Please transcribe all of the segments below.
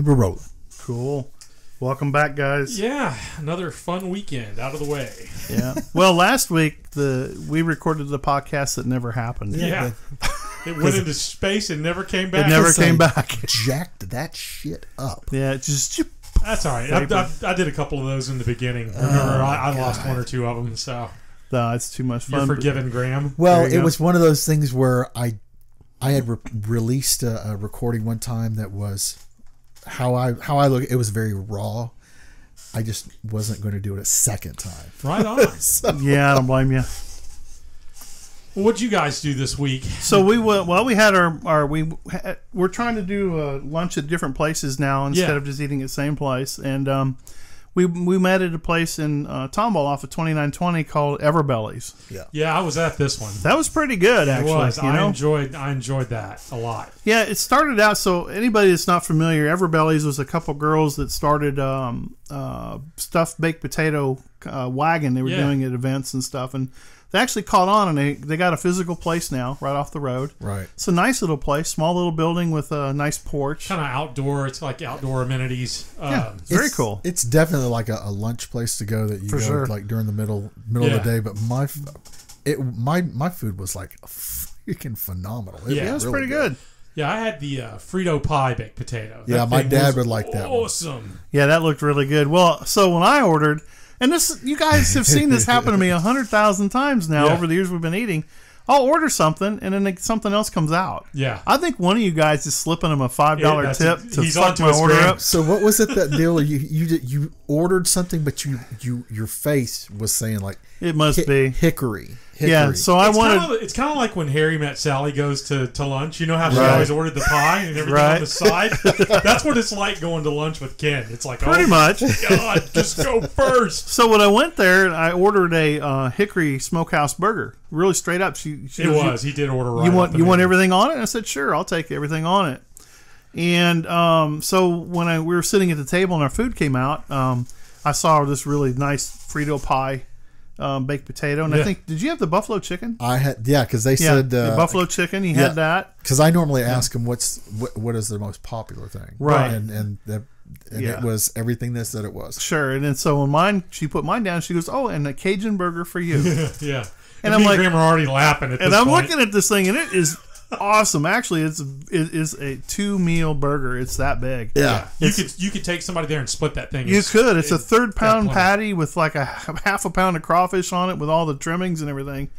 we're rolling. Cool. Welcome back, guys. Yeah, another fun weekend out of the way. Yeah. Well, last week we recorded the podcast that never happened. Yeah. It went into space and never came back. It never came back. Jacked that shit up. Yeah, it just... That's all right. I did a couple of those in the beginning. Remember, I lost one or two of them, so... No, it's too much fun. You're forgiven, Graham. Well, it was one of those things where I had released a recording one time that was how I look. It was very raw. I just wasn't going to do it a second time. Right on. So, yeah, I don't blame you. Well, what'd you guys do this week? So we went. Well, we had we're trying to do lunch at different places now instead of just eating at the same place, and we met at a place in Tomball off of 2920 called Every Bellies. Yeah, I was at this one. That was pretty good, actually. It was. I enjoyed that a lot. Yeah, it started out. So anybody that's not familiar, Every Bellies was a couple girls that started stuffed baked potato wagon. They were doing at events and stuff, and they actually caught on, and they got a physical place now right off the road. Right. It's a nice little place, small little building with a nice porch. Kind of outdoor. It's like outdoor amenities. Yeah, it's very cool. It's definitely like a lunch place to go that you go like during the middle of the day. But my food was like freaking phenomenal. It was really pretty good. Yeah, I had the Frito pie baked potato. Yeah, my dad would like that one. Awesome. Yeah, that looked really good. Well, so when I ordered, and this, you guys have seen this happen to me 100,000 times now over the years we've been eating. I'll order something, and then something else comes out. Yeah. I think one of you guys is slipping him a $5 tip to fuck my order up. So what was it that deal? You ordered something, but your face was saying like it must be hickory. Yeah, so it's kind of like when Harry Met Sally goes to lunch. You know how she always ordered the pie and everything on the side? That's what it's like going to lunch with Ken. It's like, pretty much. God, just go first. So when I went there, I ordered a hickory smokehouse burger. Really straight up. He did order right. You want everything on it? And I said, sure, I'll take everything on it. And so when we were sitting at the table and our food came out, I saw this really nice Frito pie. Baked potato, and I think, did you have the buffalo chicken? I had, because they said the buffalo chicken. You had that because I normally ask them what is their most popular thing, right? And it was everything they said it was. Sure, and then so when she put mine down, she goes, "Oh, and a Cajun burger for you." Yeah, and I'm like, Graham are already laughing at this. And I'm point. looking at this thing, and it is awesome. Actually, it is a 2-meal burger. It's that big. Yeah. You could take somebody there and split that thing. You could. It's a 1/3 pound patty with like a half a pound of crawfish on it with all the trimmings and everything.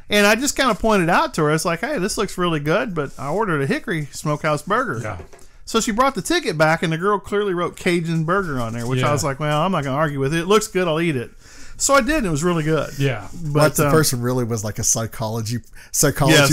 And I just kind of pointed out to her, I was like, hey, this looks really good, but I ordered a hickory smokehouse burger. Yeah. So she brought the ticket back, and the girl clearly wrote Cajun burger on there, which I was like, well, I'm not going to argue with it. It looks good. I'll eat it. So I did, and it was really good. Yeah. But the person really was like a psychology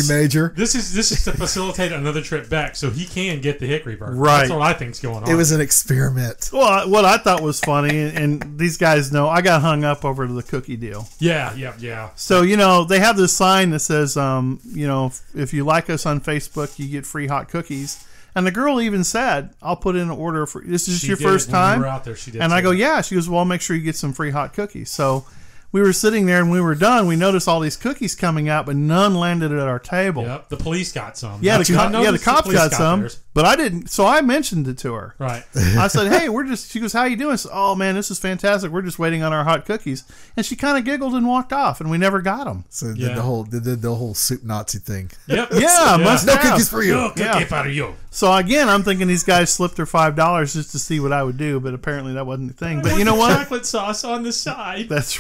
major. This is to facilitate another trip back so he can get the hickory burger. Right. That's what I think's going on. It was an experiment. Well, what I thought was funny, and these guys know, I got hung up over the cookie deal. Yeah. So, they have this sign that says, if you like us on Facebook, you get free hot cookies. And the girl even said, I'll put in an order for, this is your first time? We were out there, she did. And I go, yeah. She goes, well, I'll make sure you get some free hot cookies. So we were sitting there, and when we were done, we noticed all these cookies coming out, but none landed at our table. Yep, the police got some. Yeah, the cops got some, theirs. but I didn't. So I mentioned it to her. Right. I said, hey, she goes, how you doing? I said, oh, man, this is fantastic. We're just waiting on our hot cookies. And she kind of giggled and walked off, and we never got them. So did the whole soup Nazi thing. Yep. Yeah, must no have. cookies for you. No cookie for you. So again, I'm thinking these guys slipped their $5 just to see what I would do, but apparently that wasn't the thing. But you know what? Chocolate sauce on the side. That's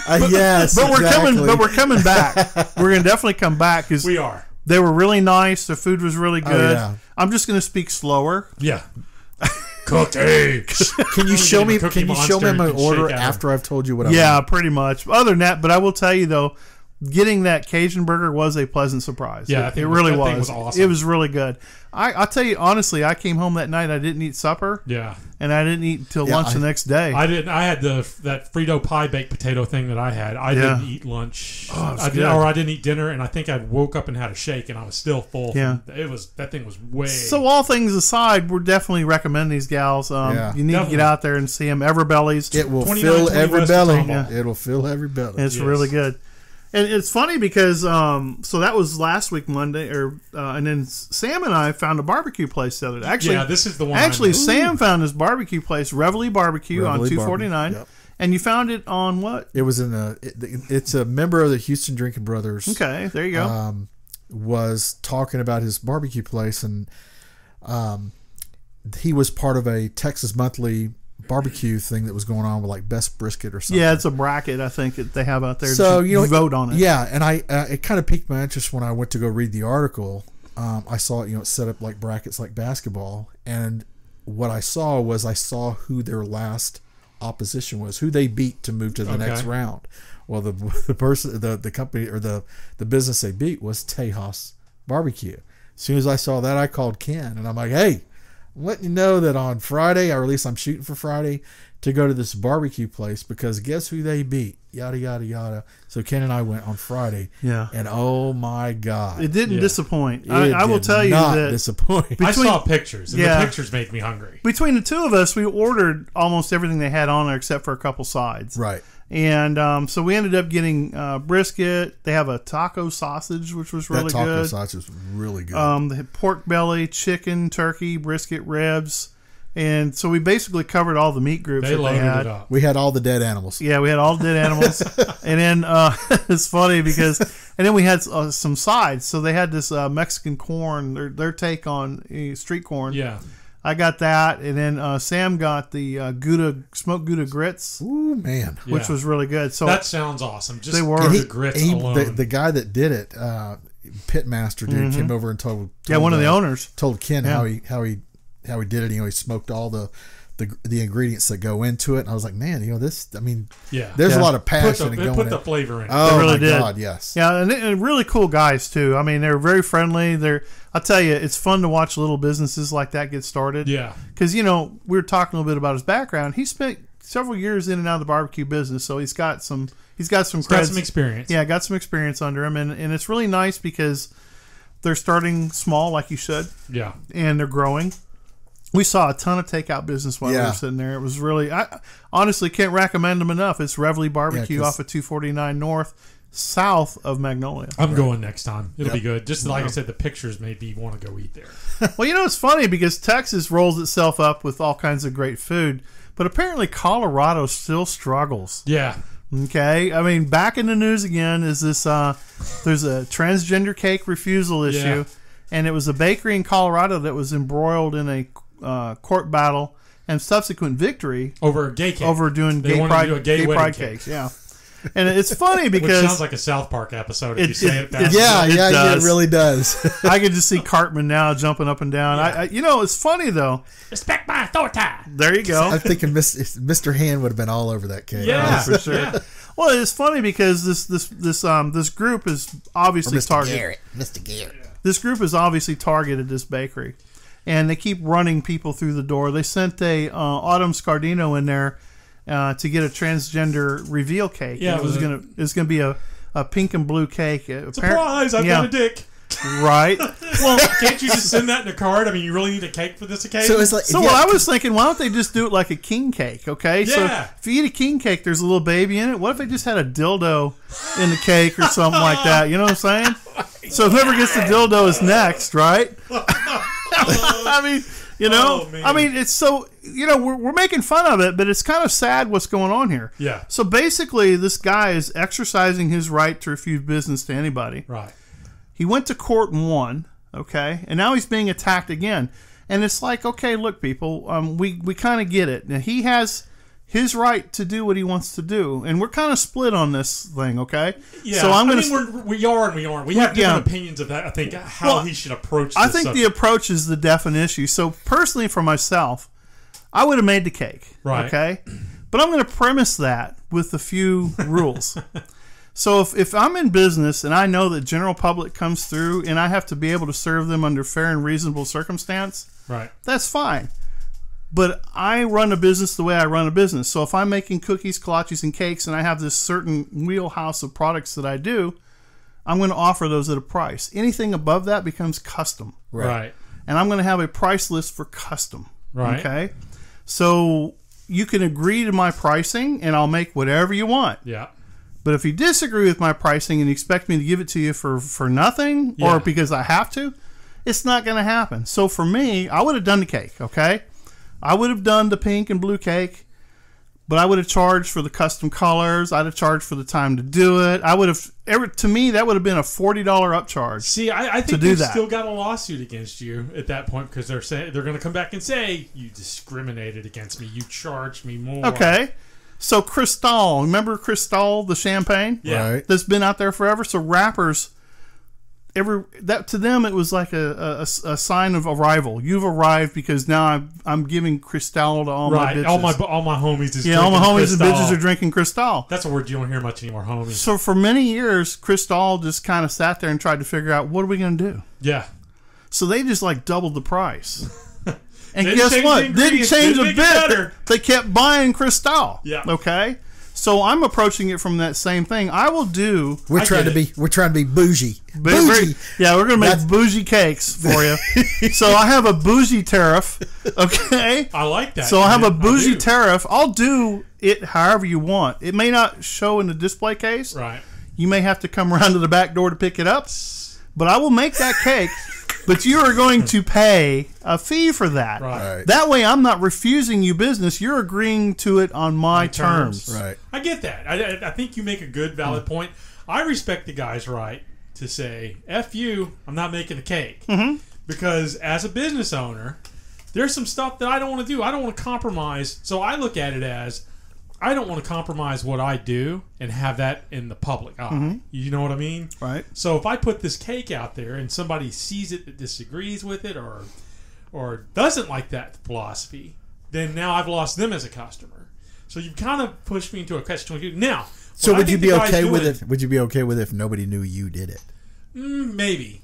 yes, but exactly. we're coming back. We're gonna definitely come back because we are. They were really nice. The food was really good. Oh, yeah. I'm just gonna speak slower. Yeah. Cookies. Can you show me? Can you show me my order after I've told you what I want? Yeah, pretty much. Other than that, but I will tell you though, getting that Cajun burger was a pleasant surprise. Yeah, it really was. Thing was awesome. It was really good. I'll tell you honestly, I came home that night. I didn't eat supper. Yeah, and I didn't eat till lunch the next day. I didn't. I had that Frito pie baked potato thing that I had. I didn't eat lunch. I didn't eat dinner, and I think I woke up and had a shake, and I was still full. Yeah, that thing was way. So all things aside, we're definitely recommend these gals. You need to get out there and see them. Every Bellies. It will fill every belly. Yeah. It'll fill every belly. It's really good. And it's funny because so that was last week Monday, and then Sam and I found a barbecue place the other day. Actually, yeah, this is the one. Actually, Sam found this barbecue place, Reveille Barbeque on 249, Yep. and you found it on what? It was it's a member of the Houston Drinking Brothers. Okay, there you go. Was talking about his barbecue place, and he was part of a Texas Monthly barbecue thing that was going on with like Best Brisket or something. Yeah, it's a bracket I think that they have out there. So you vote on it. Yeah, and I it kind of piqued my interest when I went to go read the article. I saw it, it's set up like brackets like basketball, and what I saw who their last opposition was, who they beat to move to the next round. Well, the person, the company or the business they beat was Tejas Barbecue. As soon as I saw that, I called Ken, and I'm like, hey, I'm letting you know that on Friday, or at least I'm shooting for Friday, to go to this barbecue place, because guess who they beat? Yada, yada, yada. So Ken and I went on Friday. Yeah. And oh my God. It didn't disappoint. I will tell you that. Disappoint. I saw pictures, and the pictures make me hungry. Between the two of us, we ordered almost everything they had on there except for a couple sides. Right. And so we ended up getting brisket. They have a taco sausage, which was really good. That taco sausage was really good. They had pork belly, chicken, turkey, brisket, ribs. And so we basically covered all the meat groups that they had. It up. We had all the dead animals. Yeah, we had all the dead animals. And then it's funny because, and then we had some sides. So they had this Mexican corn, their take on street corn. Yeah. I got that, and then Sam got the smoked Gouda grits. Ooh, man, which was really good. So that sounds awesome. Just they were the grits alone. The guy that did it, Pitmaster dude, came over and told one of the owners told Ken how he did it. He smoked all the ingredients that go into it. And I was like, man, there's a lot of passion going in. Put the flavor in. Oh, really my did. God, yes. Yeah, and really cool guys too. I mean, they're very friendly. I'll tell you, it's fun to watch little businesses like that get started. Yeah. Because, we were talking a little bit about his background. He spent several years in and out of the barbecue business, so he's got some experience. Yeah, got some experience under him, and it's really nice because they're starting small, like you said. Yeah. And they're growing. We saw a ton of takeout business while we were sitting there. It was really, I honestly can't recommend them enough. It's Reveille Barbeque off of 249 North, south of Magnolia. I'm going next time. It'll be good. Just like I said, the pictures made me want to go eat there. Well, it's funny because Texas rolls itself up with all kinds of great food, but apparently Colorado still struggles. Yeah. Okay. I mean, back in the news again is this, there's a transgender cake refusal issue, and it was a bakery in Colorado that was embroiled in a court battle and subsequent victory over a gay cake. Over doing gay pride cakes. Yeah. And it's funny because which sounds like a South Park episode if you say it fast. It really does. I could just see Cartman now jumping up and down. Yeah. It's funny though. Respect my authority. There you go. I'm thinking Mr. Hand would have been all over that cake. Yeah, for sure. Yeah. Well, it's funny because this group is obviously targeted. Mr. Garrett. This group is obviously targeted this bakery, and they keep running people through the door. They sent a Autumn Scardino in there to get a transgender reveal cake. Yeah, it was gonna be a pink and blue cake. Surprise! I've got a dick. Right. Well, can't you just send that in a card? I mean, you really need a cake for this occasion. So it's like, what I was thinking, why don't they just do it like a king cake? Okay. Yeah. So if you eat a king cake, there's a little baby in it. What if they just had a dildo in the cake or something like that? You know what I'm saying? So whoever gets the dildo is next, right? I mean, it's so, we're making fun of it, but it's kind of sad what's going on here. Yeah. So basically, this guy is exercising his right to refuse business to anybody. Right. He went to court and won, okay? And now he's being attacked again. And it's like, okay, look, people, we kind of get it. Now, he has his right to do what he wants to do. And we're kind of split on this thing, okay? Yeah, so we are and we aren't. We have different opinions of that, I think, how he should approach this I think the approach is the definite issue. So personally, for myself, I would have made the cake, okay? But I'm going to premise that with a few rules. So if I'm in business and I know that general public comes through and I have to be able to serve them under fair and reasonable circumstance, right, that's fine. But I run a business the way I run a business. So if I'm making cookies, kolaches, and cakes and I have this certain wheelhouse of products that I do, I'm going to offer those at a price. Anything above that becomes custom. Right. And I'm going to have a price list for custom. Right. Okay? So you can agree to my pricing and I'll make whatever you want. Yeah. But if you disagree with my pricing and you expect me to give it to you for nothing or because I have to, it's not going to happen. So for me, I would have done the cake, okay? I would have done the pink and blue cake, but I would have charged for the custom colors. I'd have charged for the time to do it. I would have, to me, that would have been a $40 upcharge. See, I think they've still got a lawsuit against you at that point because they're going to come back and say, you discriminated against me. You charged me more. Okay. So Cristal, remember Cristal, the champagne? Yeah. Right. That's been out there forever. So rappers, to them it was like a sign of arrival. You've arrived because now I'm giving Cristal to all my bitches. All my homies is all my homies Cristal. and bitches are drinking Cristal. That's a word you don't hear much anymore, homies. So for many years, Cristal just kind of sat there and tried to figure out, what are we going to do? Yeah. So they just like doubled the price. And Didn't guess what? Didn't change a bit. They kept buying Cristal. Yeah. Okay. So I'm approaching it from that same thing. I will do. We're trying to be bougie. Bougie. Yeah, we're gonna make bougie cakes for you. So I have a bougie tariff. Okay. I like that. So I have a bougie tariff. I'll do it however you want. It may not show in the display case. Right. You may have to come around to the back door to pick it up. But I will make that cake. But you are going to pay a fee for that. Right. That way I'm not refusing you business. You're agreeing to it on my terms. Right. I get that. I think you make a good, valid point. I respect the guy's right to say, F you, I'm not making the cake. Mm-hmm. Because as a business owner, there's some stuff that I don't want to do. I don't want to compromise. So I look at it as, I don't want to compromise what I do and have that in the public eye. Mm-hmm. You know what I mean? Right. So if I put this cake out there and somebody sees it that disagrees with it or doesn't like that philosophy, then now I've lost them as a customer. So you've kind of pushed me into a catch-22. Now, so would you be okay with it? Would you be okay with it if nobody knew you did it? Maybe.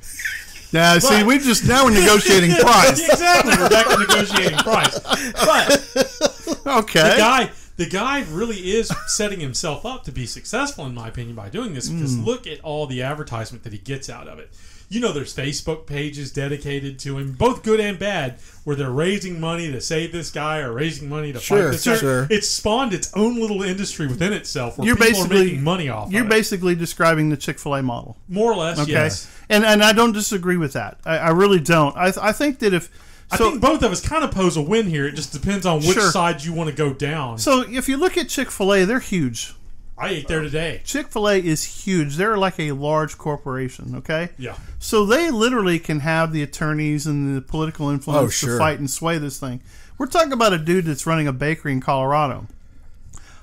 Now, see, we're negotiating price. Exactly. We're back to negotiating price. But okay. The guy really is setting himself up to be successful, in my opinion, by doing this. Because look at all the advertisement that he gets out of it. You know, there's Facebook pages dedicated to him, both good and bad, where they're raising money to save this guy or raising money to fight this guy. Sure. It's spawned its own little industry within itself where You're people are making money off of it. You're basically describing the Chick-fil-A model. More or less, okay? Yes. And I don't disagree with that. I really don't. I think that I think both of us kind of pose a win here. It just depends on which side you want to go down. So if you look at Chick-fil-A, they're huge. I ate there today. Chick-fil-A is huge. They're like a large corporation, okay? Yeah. So they literally can have the attorneys and the political influence to fight and sway this thing. We're talking about a dude that's running a bakery in Colorado.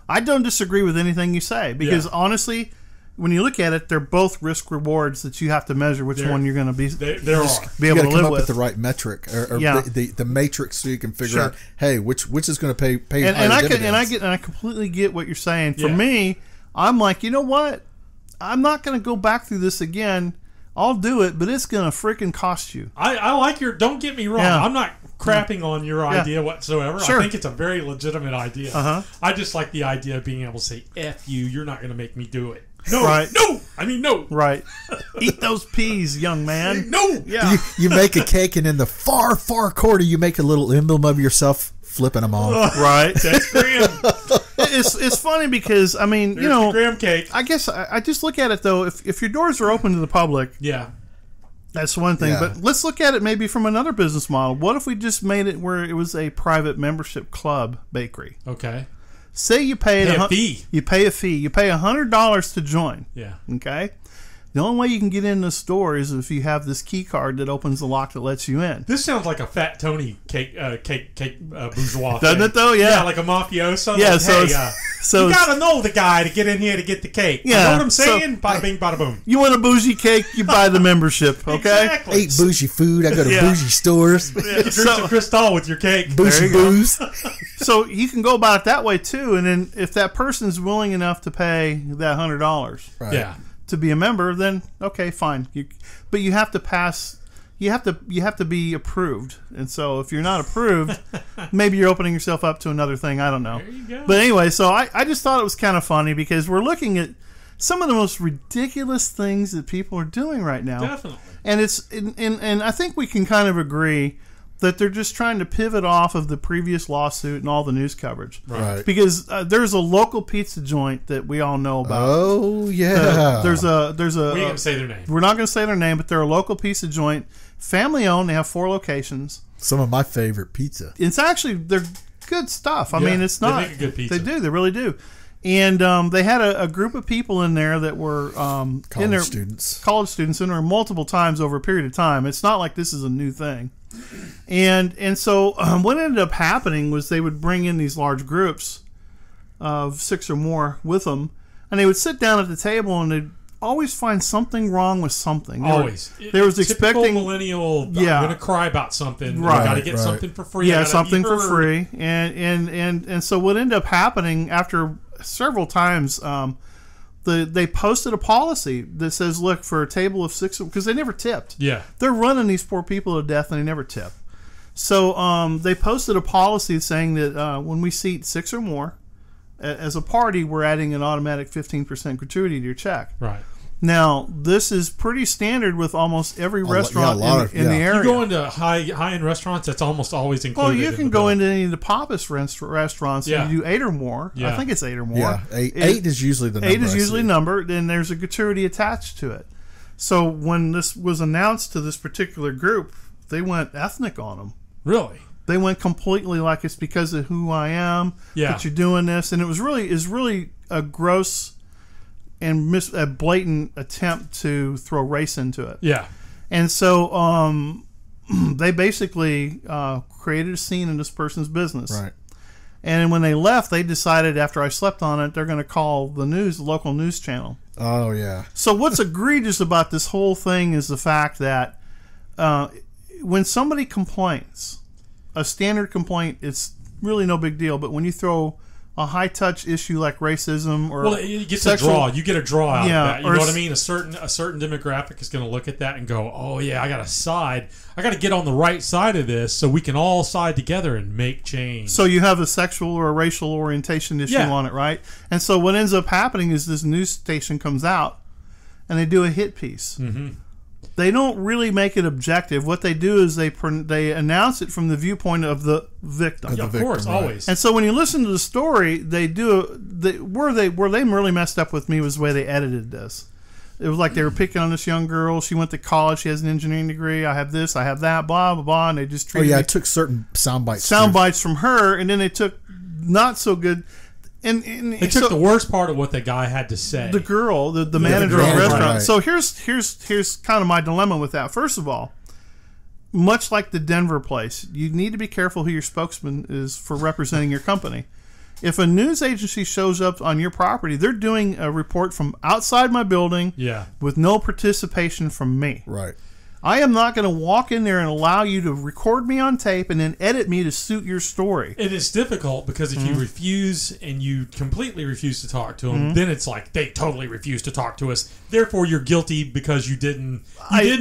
I don't disagree with anything you say because honestly, when you look at it, they're both risk rewards that you have to measure which one you're going to be able you to come live up with. with the right metric or the matrix so you can figure out, hey, which is going to pay and dividends. I completely get what you're saying. For me, I'm like, you know what? I'm not going to go back through this again. I'll do it, but it's going to freaking cost you. I like your. Don't get me wrong. Yeah. I'm not crapping on your idea whatsoever. I think it's a very legitimate idea. I just like the idea of being able to say, F you, you're not going to make me do it. No, no. I mean, no. Right. Eat those peas, young man. No. Yeah. You make a cake, and in the far corner, you make a little emblem of yourself flipping them off. Right. That's Graham. It's funny because, I mean, there's the Graham cake. I guess I just look at it, though. If your doors are open to the public, that's one thing. Yeah. But let's look at it maybe from another business model. What if we just made it where it was a private membership club bakery? Okay. Say you pay a fee. You pay a fee. You pay $100 to join. Yeah. Okay. The only way you can get in the store is if you have this key card that opens the lock that lets you in. This sounds like a Fat Tony cake bourgeois. Doesn't it though? Yeah. Yeah, like a mafioso. Yeah. Like, so you gotta know the guy to get in here to get the cake. Yeah. You know what I'm saying? Bada bing, bada boom. You want a bougie cake? You buy the membership. Okay. Exactly. I eat bougie food. I go to bougie stores. You drink some Cristal with your cake. Bougie booze. So you can go about it that way too, and then if that person's willing enough to pay that $100, to be a member, then okay, fine. But you have to pass. You have to be approved, and so if you're not approved, maybe you're opening yourself up to another thing. I don't know. There you go. But anyway, so I just thought it was kind of funny because we're looking at some of the most ridiculous things that people are doing right now. Definitely. And it's and I think we can kind of agree that they're just trying to pivot off of the previous lawsuit and all the news coverage. Right. Because there's a local pizza joint that we all know about. Oh, yeah. There's a. We ain't gonna say their name. We're not going to say their name, but they're a local pizza joint, family owned. They have 4 locations. Some of my favorite pizza. It's actually they're good stuff. I mean, it's not. They make a good pizza. They do. They really do. And they had a group of people in there that were College students. College students in there multiple times over a period of time. It's not like this is a new thing. And so what ended up happening was they would bring in these large groups of 6 or more with them, and they would sit down at the table and they'd always find something wrong with something. They was expecting millennial. Yeah. I'm gonna cry about something. Right, I got to get something for free. Yeah, something for free. And so what ended up happening after several times, they posted a policy that says, look, for a table of 6, because they never tipped. Yeah, they're running these poor people to death and they never tip. So they posted a policy saying that when we seat 6 or more as a party, we're adding an automatic 15% gratuity to your check. right. Now, this is pretty standard with almost every restaurant in the area. You go into high-end restaurants, that's almost always included. Well, you can go into any of the Pappas restaurants and you do 8 or more. Yeah. I think it's 8 or more. Yeah, 8 is usually the number. 8 is usually numbered, and there's a gratuity attached to it. So when this was announced to this particular group, they went ethnic on them. Really? They went completely like it's because of who I am that you're doing this, and it was really a gross and a blatant attempt to throw race into it. Yeah. And so they basically created a scene in this person's business. Right. And when they left, they decided after I slept on it, they're going to call the local news channel. Oh, yeah. So what's egregious about this whole thing is the fact that when somebody complains, a standard complaint, it's really no big deal. But when you throw a high-touch issue like racism or it gets sexual, a draw. You get a draw out of that. You know what I mean? A certain demographic is going to look at that and go, "Oh yeah, I got to get on the right side of this, so we can all side together and make change." So you have a sexual or a racial orientation issue on it, right? And so what ends up happening is this news station comes out and they do a hit piece. Mm-hmm. They don't really make it objective. What they do is they announce it from the viewpoint of the victim. Of course, right. Always. And so when you listen to the story, where they really messed up with me was the way they edited this. It was like they were picking on this young girl. She went to college. She has an engineering degree. I have this. I have that. Blah blah blah. And they just treated it took certain sound bites from her, and then they took not so good. And they took the worst part of what the guy had to say. The girl, the manager of the restaurant. Right. So here's kind of my dilemma with that. First of all, much like the Denver place, you need to be careful who your spokesman is for representing your company. If a news agency shows up on your property, they're doing a report from outside my building with no participation from me. Right. I am not going to walk in there and allow you to record me on tape and then edit me to suit your story. It is difficult because if you refuse and you completely refuse to talk to them, then it's like they totally refuse to talk to us. Therefore, you're guilty because you didn't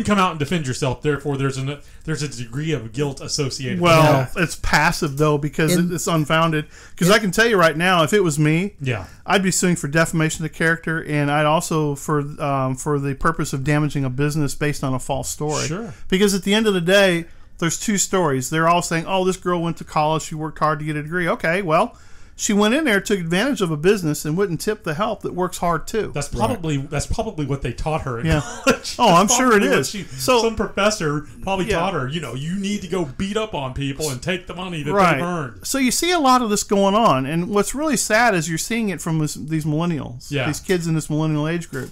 come out and defend yourself. Therefore, there's a degree of guilt associated. Well, with that. it's passive though because it's unfounded. Because I can tell you right now, if it was me, I'd be suing for defamation of character, and I'd also for the purpose of damaging a business based on a false story. Sure. Because at the end of the day, there's 2 stories. They're all saying, "Oh, this girl went to college. She worked hard to get a degree." Okay, well, she went in there, took advantage of a business, and wouldn't tip the help that works hard too. That's probably what they taught her in college. Oh, I'm sure it is. Some professor probably taught her. You need to go beat up on people and take the money that they've earned. So you see a lot of this going on, and what's really sad is you're seeing it from these millennials, these kids in this millennial age group.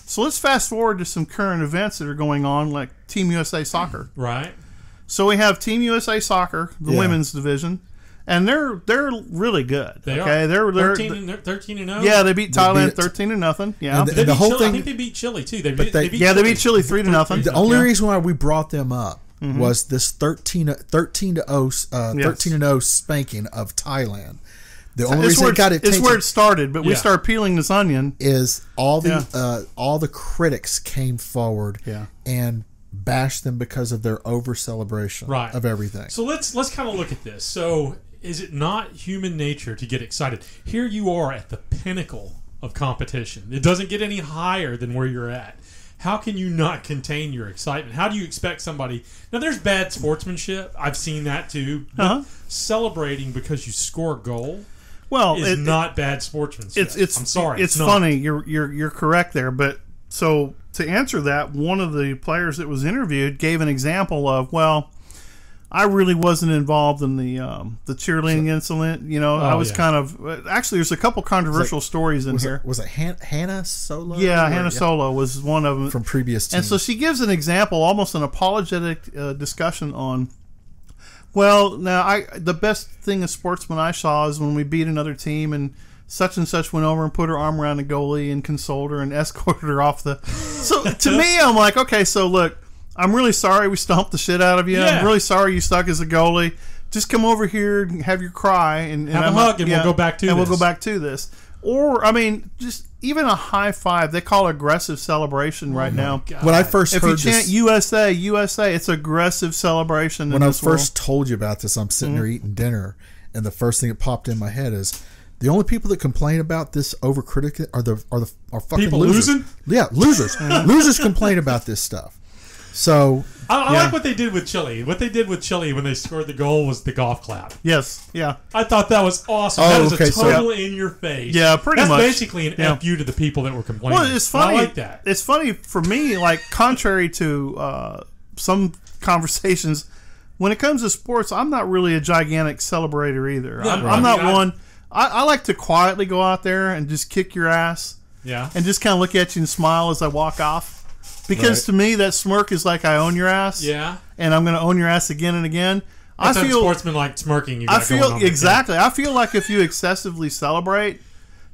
So let's fast forward to some current events that are going on, like Team USA Soccer. Right. So we have Team USA Soccer, the women's division, and they're really good. They are. They're 13-0. Yeah, they beat Thailand 13-0. Yeah, and the whole thing. I think they beat Chile too. They beat Chile 3-0. The only reason why we brought them up was this 13-0 spanking of Thailand. The only reason it's where it started, but we started peeling this onion. Is all the critics came forward and bashed them because of their over celebration of everything. So let's kind of look at this. So is it not human nature to get excited? Here you are at the pinnacle of competition. It doesn't get any higher than where you're at. how can you not contain your excitement? How do you expect somebody... Now, there's bad sportsmanship. I've seen that too. But celebrating because you score a goal is not bad sportsmanship. I'm sorry. It's funny. You're correct there. But so to answer that, one of the players that was interviewed gave an example of, well, I really wasn't involved in the cheerleading incident. You know, I was kind of... Actually, there's a couple controversial stories in here. Was it Hannah Solo? Yeah, Hannah Solo was one of them. From previous teams. And so she gives an example, almost an apologetic discussion on, well, now, the best thing as sportsman I saw is when we beat another team and such went over and put her arm around the goalie and consoled her and escorted her off the... So to me, I'm like, okay, so look, I'm really sorry we stomped the shit out of you. I'm really sorry you stuck as a goalie. Just come over here and have your cry and have a hug, and we'll go back to this. And we'll go back to this. Or, I mean, just even a high five. They call it aggressive celebration right now. God. When I first if heard you chant this, USA, USA, it's aggressive celebration. When I first told you about this, I'm sitting there eating dinner, and the first thing that popped in my head is, the only people that complain about this overcritic are fucking people losers. losing? Yeah, losers. Losers complain about this stuff. So I like what they did with Chile. What they did with Chile when they scored the goal was the golf clap. Yes, yeah. I thought that was awesome. Oh, that was okay, a total in your face. Yeah, pretty much. That's basically an FU to the people that were complaining. Well, it's funny. I like that. It's funny for me, like, contrary to some conversations, when it comes to sports, I'm not really a gigantic celebrator either. Yeah, I'm not one. I like to quietly go out there and just kick your ass. Yeah. And just kind of look at you and smile as I walk off. Because to me, that smirk is like I own your ass. Yeah. And I'm going to own your ass again and again. That's unsportsmanlike smirking. I feel exactly. I feel like if you excessively celebrate,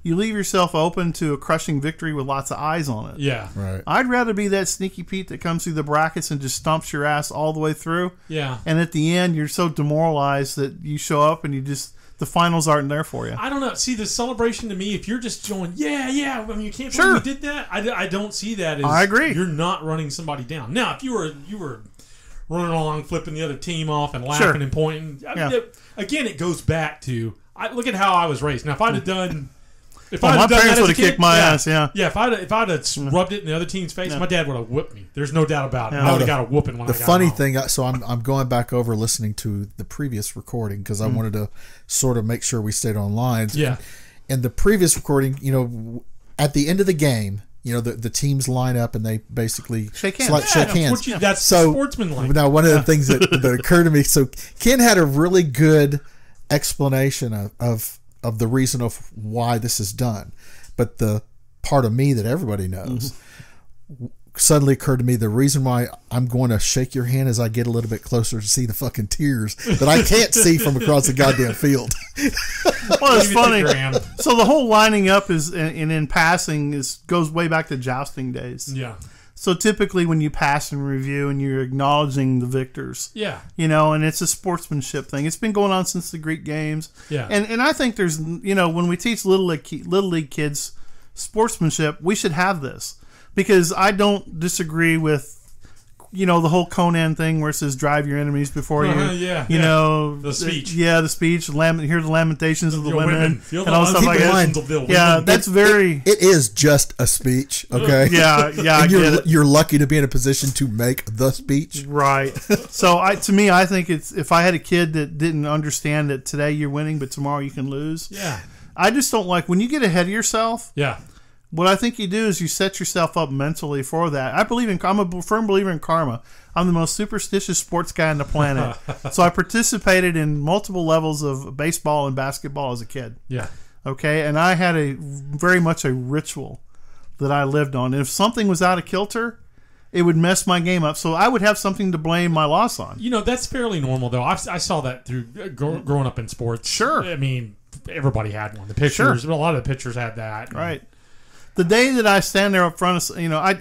you leave yourself open to a crushing victory with lots of eyes on it. Yeah. Right. I'd rather be that sneaky Pete that comes through the brackets and just stomps your ass all the way through. Yeah. And at the end, you're so demoralized that you show up and you just... The finals aren't there for you. I don't know. See, the celebration to me, if you're just going, yeah, I mean, you can't believe we did that. I don't see that as... I agree. You're not running somebody down. Now, if you were running along, flipping the other team off and laughing and pointing, again, it goes back to... look at how I was raised. Now, if I'd have done... my parents would have kicked my ass, Yeah, if I'd have rubbed it in the other team's face, my dad would have whipped me. There's no doubt about it. I would have got a whooping when I got home. The funny thing, so I'm going back over listening to the previous recording because I wanted to sort of make sure we stayed on lines. Yeah. And the previous recording, at the end of the game, the teams line up and they basically shake hands. Shake hands. That's sportsmanlike. Now, one of the things that occurred to me, so Ken had a really good explanation of the reason of why this is done. But the part of me that everybody knows suddenly occurred to me, the reason why I'm going to shake your hand as I get a little bit closer to see the fucking tears that I can't see from across the goddamn field. Well, it's funny. So the whole lining up is, and in passing, goes way back to jousting days. Yeah. So typically when you pass and review and you're acknowledging the victors. Yeah. And it's a sportsmanship thing. It's been going on since the Greek games. Yeah. And I think there's, when we teach little league kids sportsmanship, we should have this. Because I don't disagree with, the whole Conan thing where it says drive your enemies before you. The speech. The speech. Hear the lamentations of the women. Feel and all stuff like that. Yeah, that's very... It is just a speech, okay? Yeah, I get it. You're lucky to be in a position to make the speech. Right. So to me, I think it's, if I had a kid that didn't understand that today you're winning, but tomorrow you can lose. Yeah. I just don't like, when you get ahead of yourself. Yeah. What I think you do is you set yourself up mentally for that. I'm a firm believer in karma. I'm the most superstitious sports guy on the planet. So I participated in multiple levels of baseball and basketball as a kid. Yeah. Okay, and I had very much a ritual that I lived on. And if something was out of kilter, it would mess my game up. So I would have something to blame my loss on. That's fairly normal, though. I saw that through growing up in sports. Sure. I mean, everybody had one. The pitchers, a lot of the pitchers had that. Right. The day that I stand there up front of, I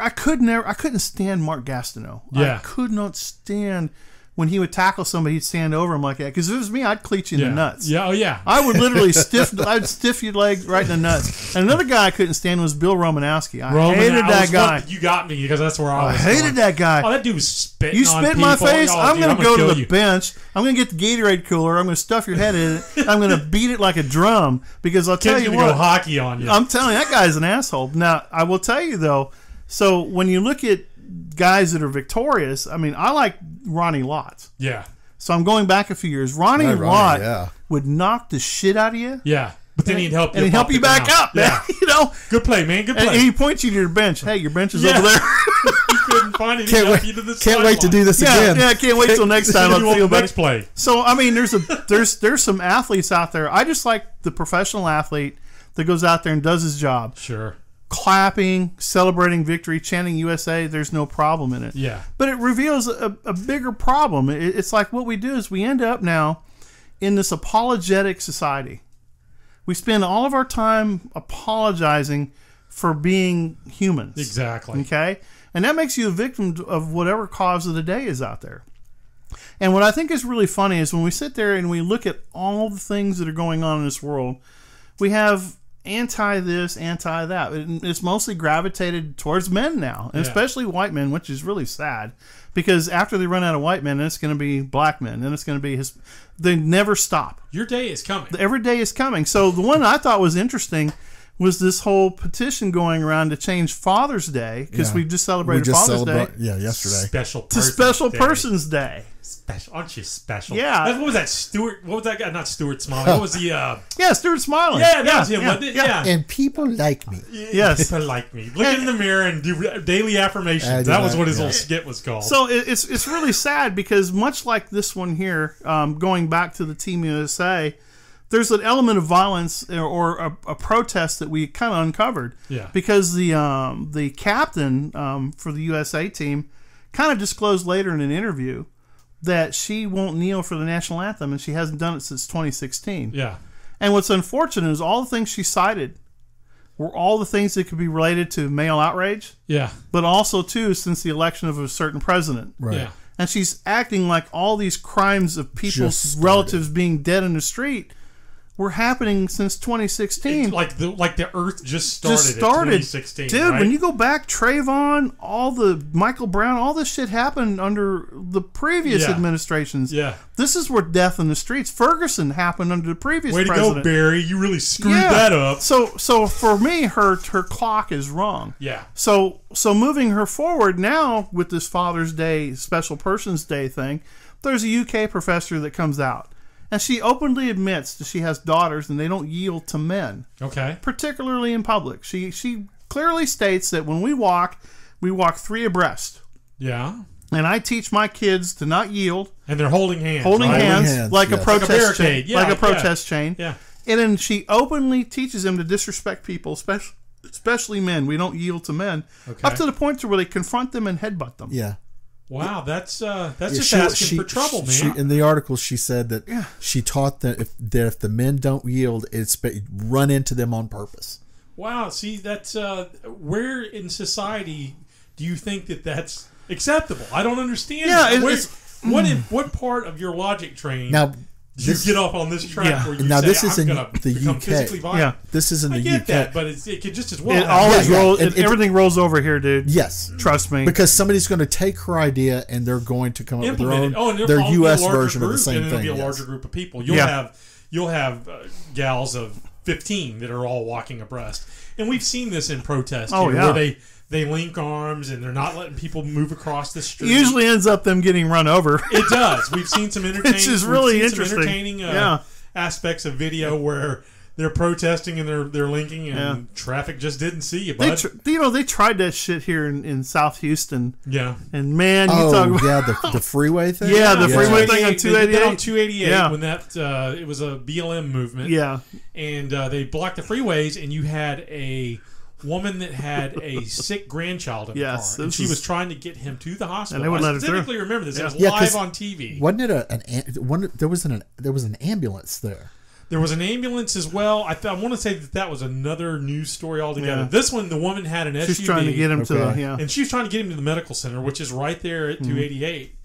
couldn't stand Mark Gastineau. Yeah. I could not stand when he would tackle somebody, he'd stand over him like that. Because if it was me, I'd cleat you in the nuts. Yeah, oh yeah. I would literally I'd stiff your leg right in the nuts. And another guy I couldn't stand was Bill Romanowski. I hated that guy. You got me because that's where I was. I hated that guy. Oh, that dude was spitting. You spit in my face. I'm going to go to the you. bench. I'm going to get the Gatorade cooler. I'm going to stuff your head in it. I'm going to beat it like a drum. Because I'll tell you what, go hockey on you. I'm telling you, that guy's an asshole. Now, I will tell you though. So when you look at guys that are victorious, I mean, I like Ronnie Lott. Yeah. So I'm going back a few years. Ronnie Lott would knock the shit out of you. Yeah. But then he'd help you. And he'd help you back up, man. Yeah. You know? Good play, man. Good play. And he points you to your bench. Hey, your bench is over there. You couldn't find it. Can't wait to do this again. Yeah, can't wait till next time. I'll feel next play. So, I mean, there's some athletes out there. I just like the professional athlete that goes out there and does his job. Sure. Clapping, celebrating victory, chanting USA, there's no problem in it. Yeah. But it reveals a bigger problem. It's like what we do is we end up now in this apologetic society. We spend all of our time apologizing for being humans. Exactly. Okay? And that makes you a victim of whatever cause of the day is out there. And what I think is really funny is when we sit there and we look at all the things that are going on in this world, we have anti this, anti that. It's mostly gravitated towards men now, and especially white men, which is really sad because after they run out of white men, then it's going to be black men, then it's going to be they never stop. Your day is coming. Every day is coming. So the one I thought was interesting was this whole petition going around to change Father's Day because we just celebrated Father's Day. Yeah, yesterday. Special Person's Day. Special, aren't you special? Yeah. What was that? Stuart? What was that guy? Not Stuart Smiley. What was the? Yeah, Stuart Smiley. Yeah, that was him. Yeah. And people like me. Yes, people like me. Look in the mirror and do daily affirmations. That was what his little skit was called. So it's really sad because much like this one here, going back to the Team USA, there's an element of violence or a protest that we kind of uncovered. Yeah. Because the captain for the USA team kind of disclosed later in an interview that she won't kneel for the national anthem, and she hasn't done it since 2016. Yeah. And what's unfortunate is all the things she cited were all the things that could be related to male outrage. Yeah. But also, too, since the election of a certain president. Right. Yeah. And she's acting like all these crimes of people's relatives being dead in the street were happening since 2016. It's like the Earth just started in 2016. Dude, right? when you go back, Trayvon, all the Michael Brown, all this shit happened under the previous administrations. Yeah. This is where death in the streets. Ferguson happened under the previous Way president. to go, Barry. You really screwed that up. So for me, her clock is wrong. Yeah. So moving her forward now with this Father's Day, Special Persons Day thing, there's a UK professor that comes out. And she openly admits that she has daughters and they don't yield to men. Okay. Particularly in public. She clearly states that when we walk 3 abreast. Yeah. And I teach my kids to not yield. And they're holding hands. Holding hands like a protest chain. Yeah, like a protest chain. Yeah. And then she openly teaches them to disrespect people, especially men. We don't yield to men. Okay. Up to the point to where they confront them and headbutt them. Yeah. Wow, that's just asking for trouble, man. In the article, she said that she taught that if the men don't yield, it's run into them on purpose. Wow, see, that's where in society do you think that's acceptable? I don't understand. Yeah, what part of your logic training? Now, you get off on this track where you now say, this is I'm in going to the become UK. physically violent. Yeah, this is in the UK. I get that, but it could just as well. It always rolls. Everything rolls over here, dude. Yes, trust me. Because somebody's going to take her idea and they're going to come up with their US version of the same thing. And it'll be a larger group of people. You'll have gals of 15 that are all walking abreast, and we've seen this in protests where they link arms and they're not letting people move across the street. It usually ends up them getting run over. It does. We've seen some entertaining, which is really interesting. Aspects of video where they're protesting and they're linking and traffic just didn't see you, bud. They tried that shit here in South Houston. Yeah. And man, you talk about the freeway thing. Yeah, the freeway thing on 288. They did on 288 when that it was a BLM movement. Yeah. And they blocked the freeways, and you had a woman that had a sick grandchild in the car, and she was trying to get him to the hospital. And they wouldn't let her through. I specifically remember this. It was live on TV. Wasn't it there was an ambulance there? There was an ambulance as well. I want to say that was another news story altogether. Yeah. This one, the woman had an SUV. She's trying to get him to and she was trying to get him to the medical center, which is right there at 288.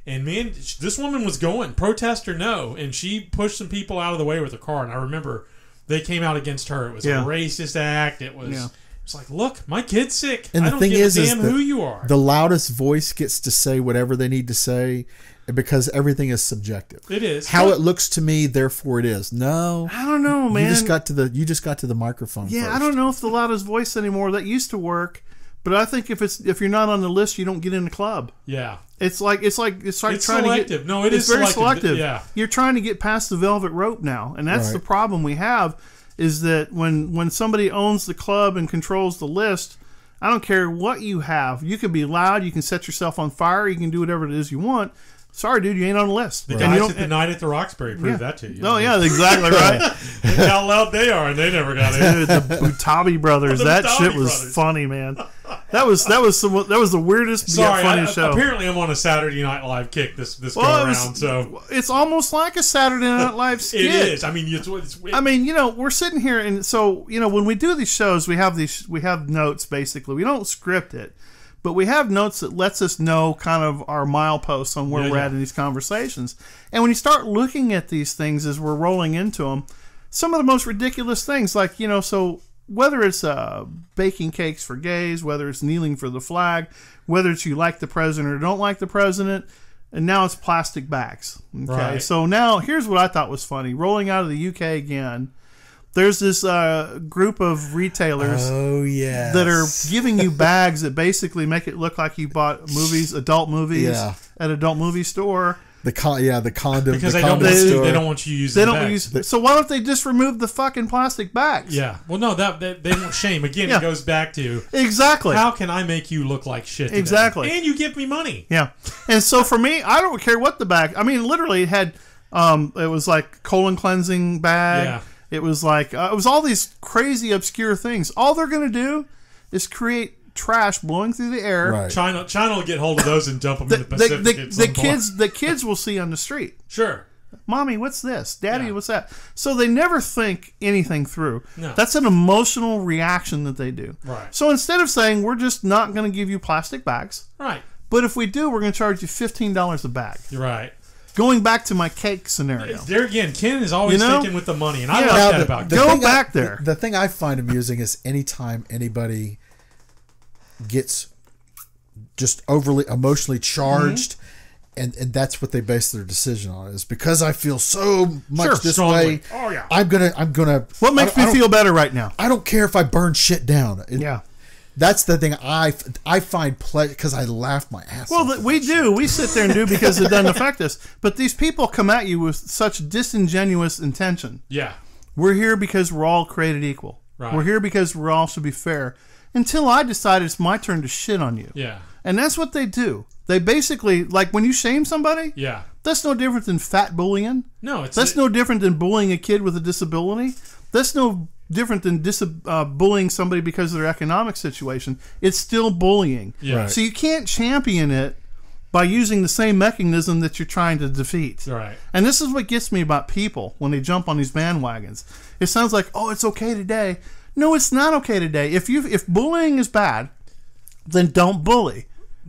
And man, this woman was going, protest or no, and she pushed some people out of the way with her car. And I remember they came out against her. It was a racist act. It was... It's like, look, my kid's sick. And I the don't thing give is a damn who you are. The loudest voice gets to say whatever they need to say because everything is subjective. It is. How it looks to me, therefore it is. No. I don't know, man. You just got to the microphone Yeah, first. I don't know if the loudest voice anymore. That used to work. But I think if you're not on the list, you don't get in the club. Yeah. It's like it's trying selective. to get. No, it is very selective. selective. Yeah. You're trying to get past the velvet rope now, and that's the problem we have. Is that when somebody owns the club and controls the list, I don't care what you have. You can be loud. You can set yourself on fire. You can do whatever it is you want. Sorry, dude, you ain't on the list. The guys at the night at the Roxbury proved that to you. Oh, yeah, exactly right. Look how loud they are, and they never got in. Dude, the Butabi brothers. That shit was funny, man. That was the weirdest yet funniest show. Apparently, I'm on a Saturday Night Live kick this go around. So it's almost like a Saturday Night Live skit. It is. I mean, we're sitting here, and so when we do these shows, we have notes basically. We don't script it. But we have notes that lets us know kind of our mileposts on where we're at in these conversations. And when you start looking at these things as we're rolling into them, some of the most ridiculous things, like, so whether it's baking cakes for gays, whether it's kneeling for the flag, whether it's you like the president or don't like the president, and now it's plastic bags. Okay, right. So now here's what I thought was funny. Rolling out of the UK again, there's this group of retailers that are giving you bags that basically make it look like you bought adult movies at an adult movie store. The condom because they don't want you using. So why don't they just remove the fucking plastic bags? Yeah. Well, no, they want shame. Again, it goes back to exactly how can I make you look like shit today? Exactly, and you give me money. Yeah. And so for me, I don't care what the bag. I mean, literally, it had it was like colon cleansing bag. Yeah. It was like it was all these crazy obscure things. All they're going to do is create trash blowing through the air. Right. China will get hold of those and dump them in the Pacific. The kids will see on the street. Sure. Mommy, what's this? Daddy, what's that? So they never think anything through. No. That's an emotional reaction that they do. Right. So instead of saying we're just not going to give you plastic bags, right? But if we do, we're going to charge you $15 a bag. You're right. Going back to my cake scenario. There again, Ken is always thinking with the money, and I like that about Ken. Go back there. The thing I find amusing is anytime anybody gets just overly emotionally charged, and that's what they base their decision on, is because I feel so much this strongly. way. Oh yeah, I'm gonna. What makes me feel better right now? I don't care if I burn shit down. That's the thing I find pleasure, because I laugh my ass off. Well, we do. We sit there and do because it doesn't affect us. But these people come at you with such disingenuous intention. Yeah. We're here because we're all created equal. Right. We're here because we're all should be fair. Until I decide it's my turn to shit on you. Yeah. And that's what they do. They basically, like when you shame somebody, that's no different than fat bullying. No, that's no different than bullying a kid with a disability. That's no different than bullying somebody because of their economic situation. It's still bullying. Yeah. Right. So you can't champion it by using the same mechanism that you're trying to defeat. Right. And this is what gets me about people when they jump on these bandwagons. It sounds like, oh, it's okay today. No, it's not okay today. If bullying is bad, then don't bully.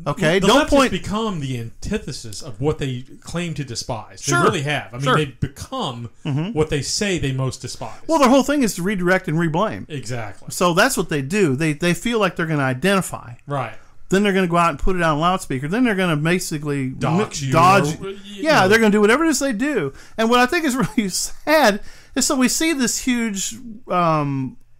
Okay, the don't leftists become the antithesis of what they claim to despise. They really have. I mean, they've become what they say they most despise. Well, their whole thing is to redirect and reblame. Exactly. So that's what they do. They feel like they're going to identify. Right. Then they're going to go out and put it on loudspeaker. Then they're going to basically dodge. Yeah, they're going to do whatever it is they do. And what I think is really sad is so we see this huge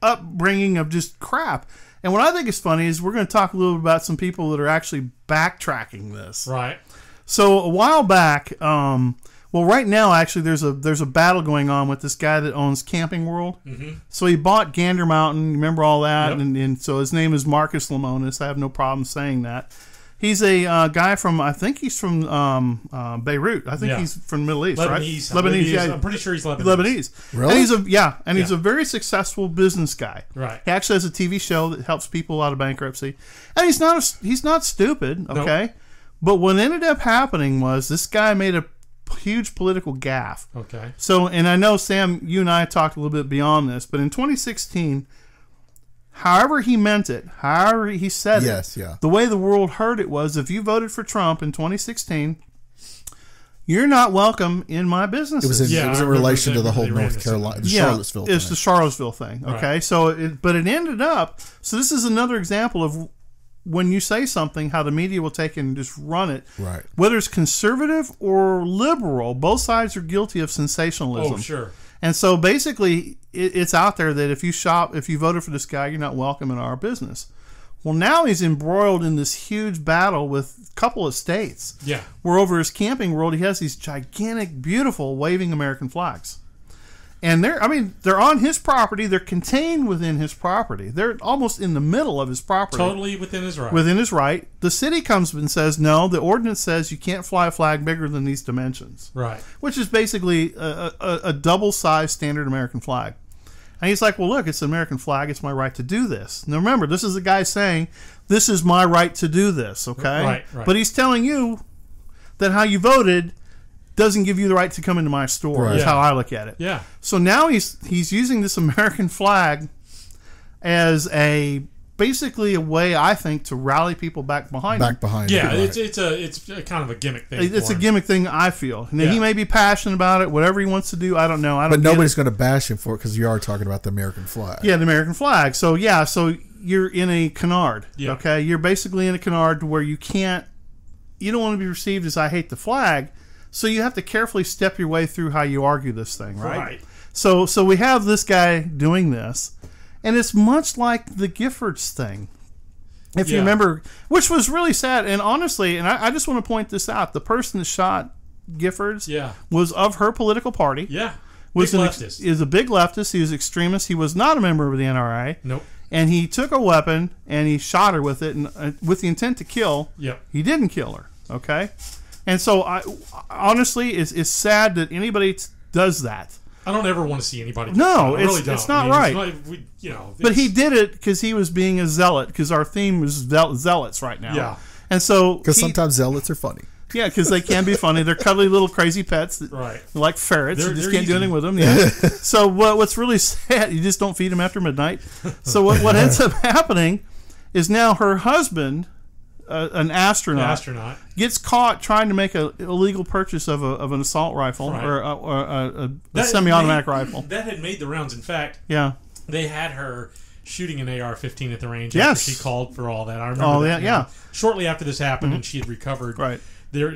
upbringing of just crap. And what I think is funny is we're going to talk a little bit about some people that are actually backtracking this. Right. So a while back, right now actually there's a battle going on with this guy that owns Camping World. Mm-hmm. So he bought Gander Mountain. Remember all that? Yep. And so his name is Marcus Lemonis. I have no problem saying that. He's a guy from, I think he's from Beirut. I think he's from the Middle East, Lebanese, right? Lebanese, yeah. I'm pretty sure he's Lebanese. Really? And he's a very successful business guy. Right. He actually has a TV show that helps people out of bankruptcy. And he's not stupid, okay? Nope. But what ended up happening was this guy made a huge political gaffe. Okay. So, and I know, Sam, you and I talked a little bit beyond this, but in 2016... however he meant it, however he said it, the way the world heard it was, if you voted for Trump in 2016, you're not welcome in my business. It was in relation to the whole North Carolina, the Charlottesville thing. It's the Charlottesville thing. Okay, right. So but it ended up. So this is another example of when you say something, how the media will take it and just run it. Right. Whether it's conservative or liberal, both sides are guilty of sensationalism. Oh, sure. And so basically, it's out there that if you voted for this guy, you're not welcome in our business. Well, now he's embroiled in this huge battle with a couple of states. Yeah. Where over his Camping World, he has these gigantic, beautiful, waving American flags. And they're on his property. They're contained within his property. They're almost in the middle of his property. Totally within his right. Within his right. The city comes and says, no, the ordinance says you can't fly a flag bigger than these dimensions. Right. Which is basically a double-sized standard American flag. And he's like, well, look, it's an American flag. It's my right to do this. Now, remember, this is the guy saying, this is my right to do this, okay? Right. But he's telling you that how you voted doesn't give you the right to come into my store. Right. Is how I look at it. Yeah. So now he's using this American flag as basically a way, I think, to rally people back behind him. Yeah, it's a kind of a gimmick thing. It's a gimmick thing, I feel. Now, he may be passionate about it, whatever he wants to do, I don't know. But nobody's going to bash him for it because you are talking about the American flag. Yeah, the American flag. So you're in a canard. Yeah. Okay, you're basically in a canard where you don't want to be received as I hate the flag. So you have to carefully step your way through how you argue this thing, right? Right. So we have this guy doing this, and it's much like the Giffords thing. If you remember, which was really sad. And honestly, and I just want to point this out, the person that shot Giffords was of her political party. Yeah. Is a big leftist. He was extremist. He was not a member of the NRA. Nope. And he took a weapon and he shot her with it, and with the intent to kill. Yep. He didn't kill her. Okay. And so, honestly, it's sad that anybody does that. I don't ever want to see anybody. No, really don't. It's not right. But he did it because he was being a zealot. Because our theme is zealots right now. Yeah. And so, because sometimes zealots are funny. Yeah, because they can be funny. They're cuddly little crazy pets that like ferrets. You just can't do anything with them. Yeah. So what's really sad? You just don't feed them after midnight. So what ends up happening is now her husband, an astronaut, gets caught trying to make an illegal purchase of an assault rifle or a semi-automatic rifle. That had made the rounds. In fact, they had her shooting an AR-15 at the range after she called for all that. I remember that. Yeah. Shortly after this happened, and she had recovered. Right.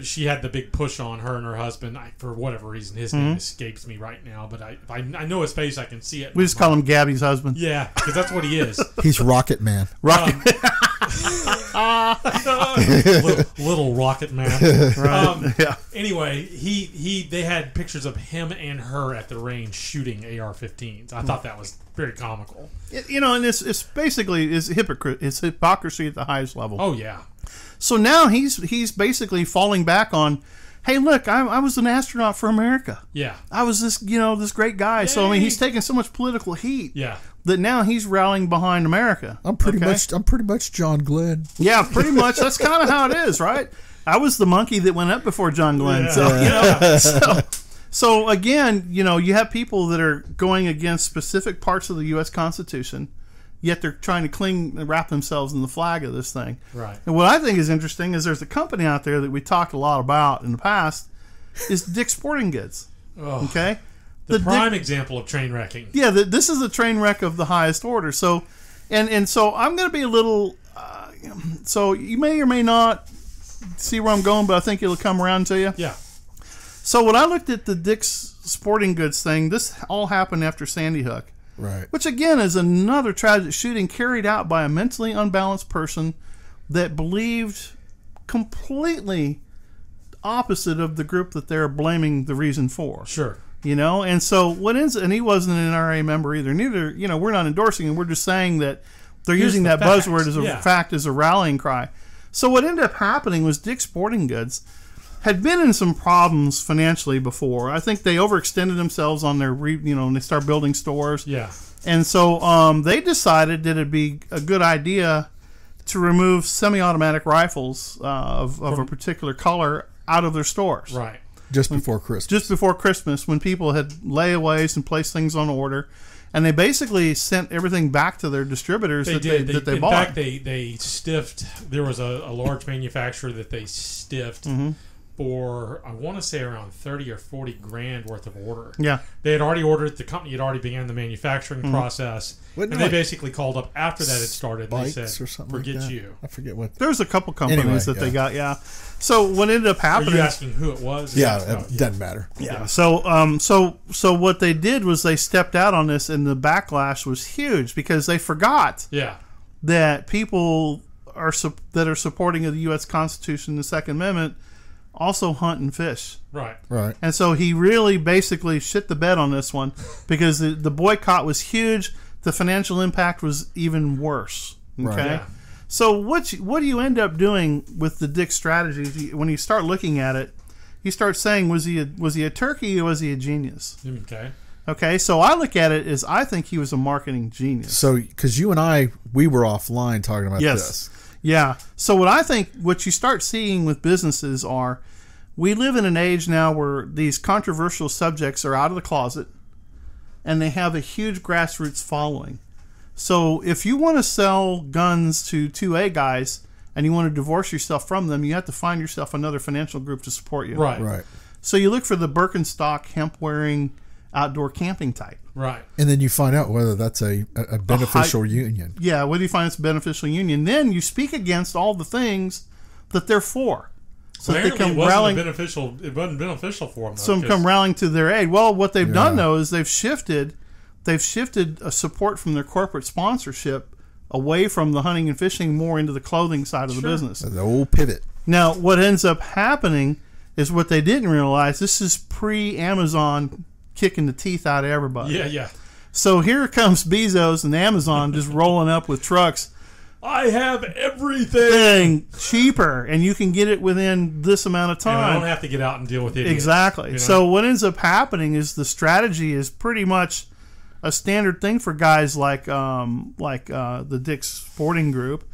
She had the big push on her and her husband. For whatever reason, his name escapes me right now, but I know his face. I can see it. We just call him Gabby's husband. Yeah, because that's what he is. He's Rocket Man. Little Rocket Man. Anyway, they had pictures of him and her at the range shooting AR-15s. I thought that was very comical. And it's basically it's hypocrisy at the highest level. Oh yeah. So now he's basically falling back on, hey, look, I was an astronaut for America. Yeah. I was this great guy. Yay. So he's taking so much political heat. Yeah. That now he's rallying behind America. I'm pretty much John Glenn. Yeah, pretty much. That's kind of how it is, right? I was the monkey that went up before John Glenn. Yeah. So again, you have people that are going against specific parts of the U.S. Constitution, yet they're trying to wrap themselves in the flag of this thing. Right. And what I think is interesting is there's a company out there that we talked a lot about in the past, is Dick's Sporting Goods. Oh. Okay. The prime example of train wrecking. Yeah, this is a train wreck of the highest order. So, and so I'm going to be a little. So you may or may not see where I'm going, but I think it'll come around to you. Yeah. So when I looked at the Dick's Sporting Goods thing, this all happened after Sandy Hook. Right. Which again is another tragic shooting carried out by a mentally unbalanced person that believed completely opposite of the group that they're blaming the reason for. Sure. And so and he wasn't an NRA member either. Neither, we're not endorsing him. We're just saying that they're using that buzzword as a fact, as a rallying cry. So what ended up happening was Dick's Sporting Goods had been in some problems financially before. I think they overextended themselves on their, and they start building stores. Yeah. And so they decided that it'd be a good idea to remove semi-automatic rifles of a particular color out of their stores. Right. Just before Christmas. Just before Christmas, when people had layaways and placed things on order. And they basically sent everything back to their distributors that they bought. In fact, they stiffed. There was a large manufacturer that they stiffed for, I want to say, around 30 or 40 grand worth of order. Yeah. They had already ordered, the company had already began the manufacturing process, Wasn't and it they like basically called up after that had started, and they Spikes said, or something forget like that? you. I forget what. There's a couple companies Anyway, that they yeah. got, yeah. So what ended up Are happening... you asking who it was? Yeah, Oh, it doesn't matter. Yeah. So what they did was they stepped out on this, and the backlash was huge because they forgot Yeah. that people that are supporting of the U.S. Constitution and the Second Amendment also hunt and fish. Right. Right. And so he really basically shit the bed on this one because the boycott was huge. The financial impact was even worse. Okay. Right. Yeah. So what do you end up doing with the Dick strategy when you start looking at it? You start saying, was he a turkey or was he a genius? Okay. Okay, so I look at it as I think he was a marketing genius. So, because you and I, we were offline talking about this. Yeah. So what you start seeing with businesses are, we live in an age now where these controversial subjects are out of the closet, and they have a huge grassroots following. So if you want to sell guns to 2A guys and you want to divorce yourself from them, you have to find yourself another financial group to support you. Right. Right. So you look for the Birkenstock hemp-wearing outdoor camping type. Right. And then you find out whether that's a beneficial union. Yeah, whether you find it's a beneficial union. Then you speak against all the things that they're for. So that they Apparently come it rallying. wasn't beneficial for them. Some come rallying to their aid. Well, what they've done though is they've shifted a support from their corporate sponsorship away from the hunting and fishing more into the clothing side of the business. The old pivot. Now, what ends up happening is what they didn't realize. This is pre-Amazon kicking the teeth out of everybody. Yeah, yeah. So here comes Bezos and Amazon just rolling up with trucks. I have everything. Thing cheaper, and you can get it within this amount of time. And I don't have to get out and deal with it. Exactly. You know? So what ends up happening is the strategy is pretty much a standard thing for guys like the Dick's Sporting Group.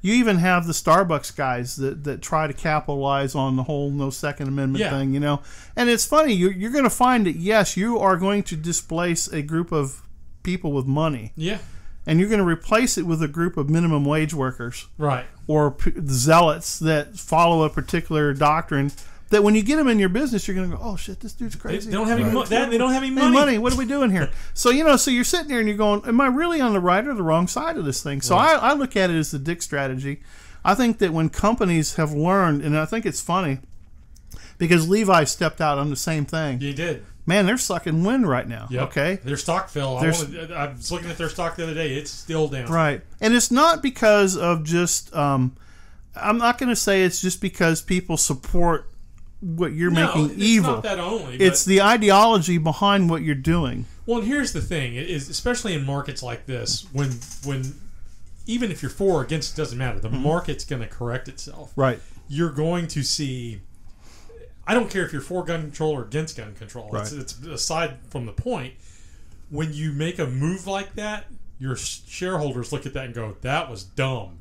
You even have the Starbucks guys that try to capitalize on the whole no Second Amendment thing, you know. And it's funny, you're going to find that, yes, you are going to displace a group of people with money. Yeah. And you're going to replace it with a group of minimum wage workers. Right. Or zealots that follow a particular doctrine that when you get them in your business, you're going to go, oh, shit, this dude's crazy. They don't have any money. They don't have any Hey, money. What are we doing here? So, you know, so you're sitting there and you're going, am I really on the right or the wrong side of this thing? So I look at it as the Dick strategy. I think that when companies have learned, and I think it's funny, because Levi stepped out on the same thing. You did. Man, they're sucking wind right now. Yep. Okay? Their stock fell. I was looking at their stock the other day. It's still down. Right. And it's not because of just, I'm not going to say it's just because people support what you're making evil. It's not that only. It's the ideology behind what you're doing. Well, and here's the thing: is especially in markets like this, when even if you're for or against, it doesn't matter. The market's going to correct itself. Right. You're going to see. I don't care if you're for gun control or against gun control. Right. It's aside from the point. When you make a move like that, your shareholders look at that and go, "That was dumb."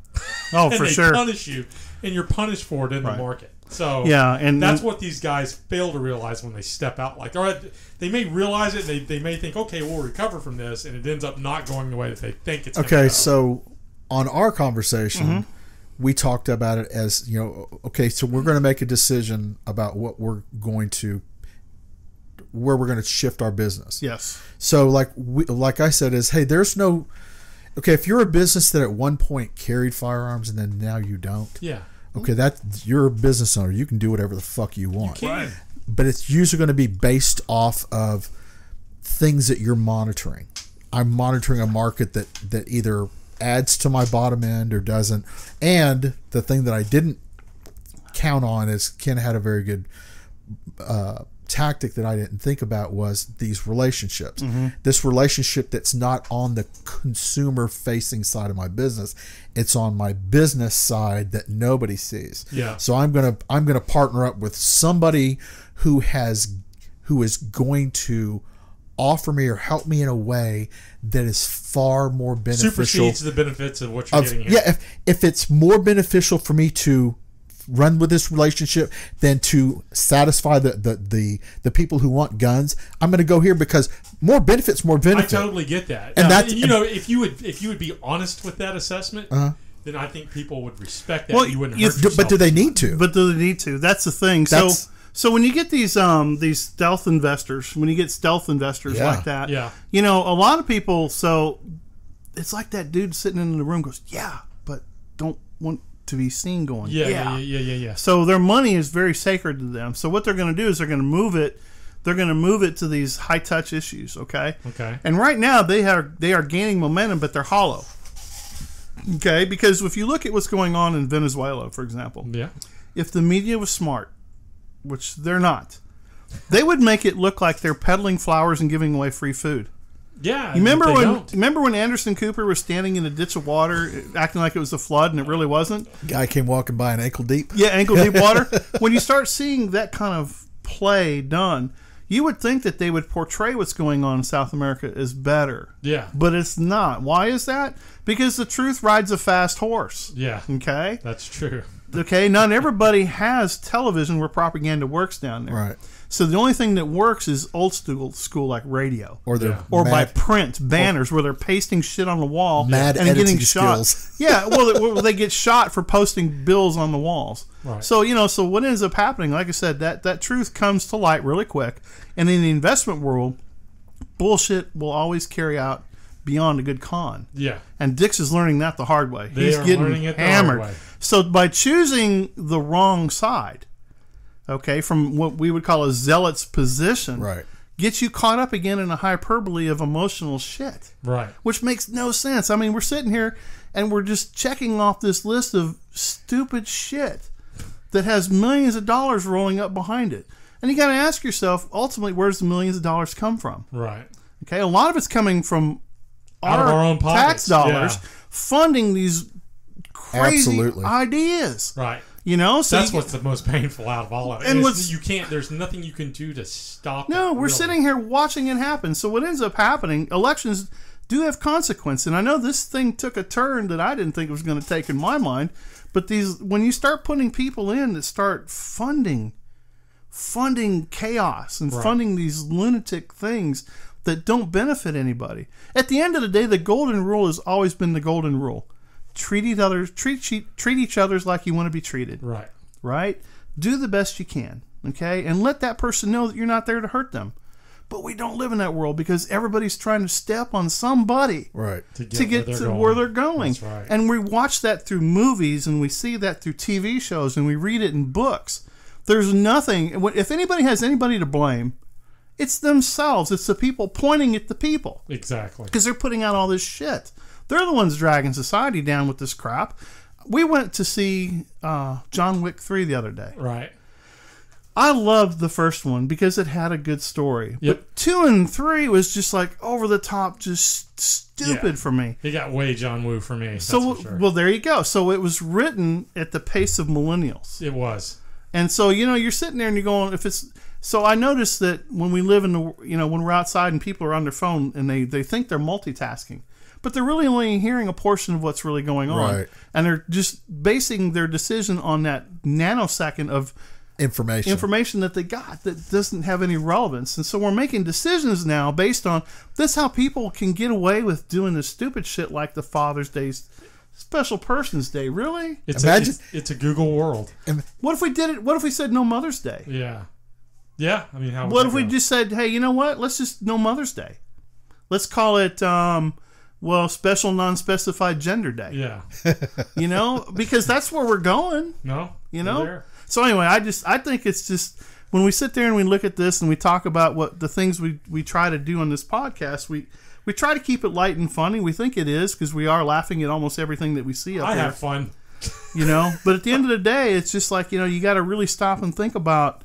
Oh, and for they sure. punish you, and you're punished for it in the market. So yeah, and that's what these guys fail to realize when they step out. Like, all right, they may realize it. They may think, okay, we'll recover from this, and it ends up not going the way that they think it's. Okay, so on our conversation, we talked about it as, you know, okay, so we're going to make a decision about where we're going to shift our business. Yes. So like I said, is, hey, there's no. Okay, if you're a business that at one point carried firearms and then now you don't. Yeah. Okay, you're a business owner. You can do whatever the fuck you want. You can. But it's usually going to be based off of things that you're monitoring. I'm monitoring a market that either adds to my bottom end or doesn't. And the thing that I didn't count on is Ken had a very good tactic that I didn't think about was these relationships. This relationship that's not on the consumer facing side of my business, it's on my business side that nobody sees. Yeah. So I'm gonna partner up with somebody who is going to offer me or help me in a way that is far more beneficial. Supersedes the benefits of what you're getting here. Yeah, if it's more beneficial for me to run with this relationship than to satisfy the people who want guns, I'm going to go here because more benefit. I totally get that. And that's, you know, if you would be honest with that assessment, then I think people would respect that. You wouldn't hurt yourself. But do they need to? But do they need to? That's the thing. So when you get these stealth investors, like that, you know, a lot of people. So it's like that dude sitting in the room goes, yeah, but don't want to be seen going, yeah. So their money is very sacred to them. So what they're going to do is they're going to move it. They're going to move it to these high touch issues. Okay. And right now they are gaining momentum, but they're hollow. Okay, because if you look at what's going on in Venezuela, for example, if the media was smart, which they're not, they would make it look like they're peddling flowers and giving away free food. Yeah, you remember when Anderson Cooper was standing in a ditch of water, acting like it was a flood, and it really wasn't? Guy came walking by in ankle deep. Yeah, ankle deep water. When you start seeing that kind of play done, you would think that they would portray what's going on in South America as better. Yeah. But it's not. Why is that? Because the truth rides a fast horse. Yeah. Okay? That's true. Okay? Not everybody has television where propaganda works down there. Right. So the only thing that works is old school like radio. Or by print, banners where they're pasting shit on the wall and getting shot. Skills. Yeah, well, they get shot for posting bills on the walls. Right. So, you know, so what ends up happening, like I said, that truth comes to light really quick. And in the investment world, bullshit will always carry out beyond a good con. Yeah. And Dix is learning that the hard way. He's getting hammered. The hard way. So by choosing the wrong side, okay, from what we would call a zealot's position, right, gets you caught up again in a hyperbole of emotional shit. Right. Which makes no sense. I mean, we're sitting here and we're just checking off this list of stupid shit that has millions of dollars rolling up behind it. And you got to ask yourself, ultimately, where does the millions of dollars come from? Right. Okay, a lot of it's coming from out of our own tax dollars funding these crazy ideas. Right. You know, so that's what's the most painful out of all of it. And you can't. There's nothing you can do to stop. No, we're sitting here watching it happen. So what ends up happening? Elections do have consequence, and I know this thing took a turn that I didn't think it was going to take in my mind. But when you start putting people in that start funding chaos and funding these lunatic things that don't benefit anybody, at the end of the day, the golden rule has always been the golden rule. Treat each other like you want to be treated. Right. Right? Do the best you can. Okay? And let that person know that you're not there to hurt them. But we don't live in that world because everybody's trying to step on somebody to get to where they're going. That's right. And we watch that through movies and we see that through TV shows and we read it in books. There's nothing. If anybody has anybody to blame, it's themselves. It's the people pointing at the people. Exactly. Because they're putting out all this shit. They're the ones dragging society down with this crap. We went to see John Wick 3 the other day. Right. I loved the first one because it had a good story. Yep. But 2 and 3 was just like over the top, just stupid for me. It got way John Woo for me. That's so, for sure. Well, there you go. So it was written at the pace of millennials. It was. And so, you know, you're sitting there and you're going, so I noticed that when we live when we're outside and people are on their phone and they think they're multitasking, but they're really only hearing a portion of what's really going on. Right. And they're just basing their decision on that nanosecond of information that they got that doesn't have any relevance. And so we're making decisions now based on this, how people can get away with doing this stupid shit like the Father's Day, Special Persons Day. Really? It's a Google world. What if we did it? What if we said no Mother's Day? Yeah. Yeah. I mean, how would what that if we go? just said, hey, you know what? Let's just no Mother's Day. Let's call it, Special Non-Specified Gender Day. Yeah. You know, because that's where we're going. No. You know? So anyway, I think it's just when we sit there and we look at this and we talk about what the things we try to do on this podcast, we try to keep it light and funny. We think it is because we are laughing at almost everything that we see up there. I have fun. You know, but at the end of the day, it's just like, you know, you got to really stop and think about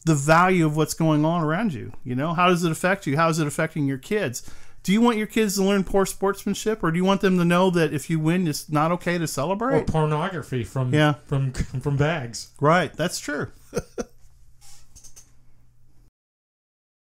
the value of what's going on around you. You know, how does it affect you? How is it affecting your kids? Do you want your kids to learn poor sportsmanship, or do you want them to know that if you win, it's not okay to celebrate? Or pornography from bags. Right, that's true.